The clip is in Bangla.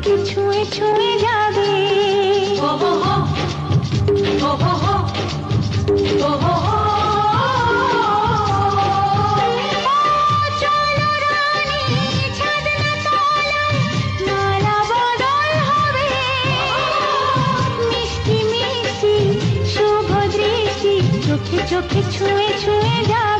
তোকে ছুঁয়ে ছুঁয়ে যাবে। ও হো হো, ও হো হো, ও হো হো। চলো রানী ছাদনা তলায়, নালা বদল হবে। মিষ্টি মিষ্টি শুভ দৃষ্টি চোখে চোখে ছুঁয়ে ছুঁয়ে যাবে।